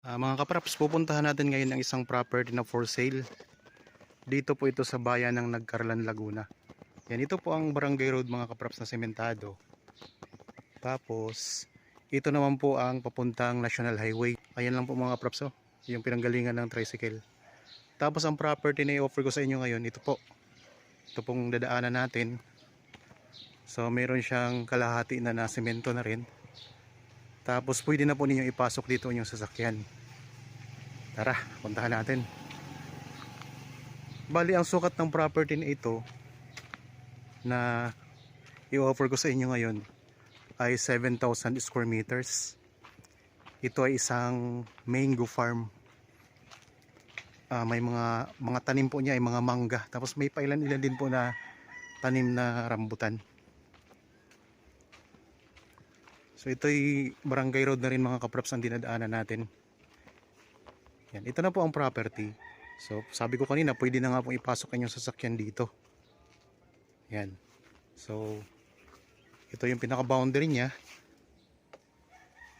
Mga kapraps, pupuntahan natin ngayon ang isang property na for sale. Dito po ito sa bayan ng Nagcarlan, Laguna. Yan, ito po ang Barangay Road mga kapraps na sementado. Tapos, ito naman po ang papuntang National Highway. Ayan lang po mga kapraps, oh, yung pinanggalingan ng tricycle. Tapos ang property na i-offer ko sa inyo ngayon, ito po. Ito pong dadaanan natin. So, meron siyang kalahati na semento na rin. Tapos pwede na po ninyo ipasok dito yung sasakyan. Tara, puntahan natin. Bali ang sukat ng property na ito na i-offer ko sa inyo ngayon ay 7,000 square meters. Ito ay isang mango farm. May mga tanim po niya ay mga mangga. Tapos may pailan-ilan din po na tanim na rambutan. So ito'y barangay road na rin mga kapraps ang dinadaanan natin. Yan, ito na po ang property. So sabi ko kanina pwede na nga pong ipasok ang inyong sasakyan dito. Yan. So ito yung pinaka boundary niya.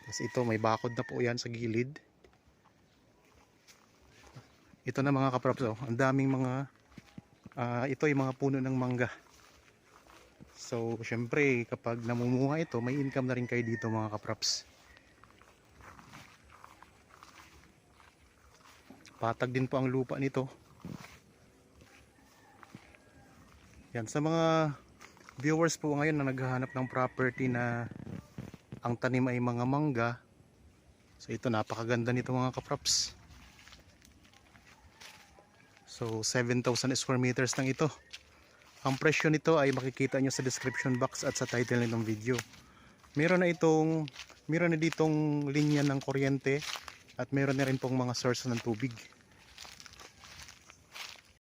Tapos ito may bakod na po yan sa gilid. Ito na mga kapraps, oh, ang daming mga ito ay mga puno ng mangga. So syempre kapag namumunga ito, may income na rin kayo dito mga kapraps. Patag din po ang lupa nito. Yan, sa mga viewers po ngayon na naghahanap ng property na ang tanim ay mga mangga. So ito, napakaganda nito mga kapraps. So 7,000 square meters lang ito. Ang presyo nito ay makikita nyo sa description box at sa title nitong video. Meron na ditong linya ng kuryente at meron na rin pong mga source ng tubig.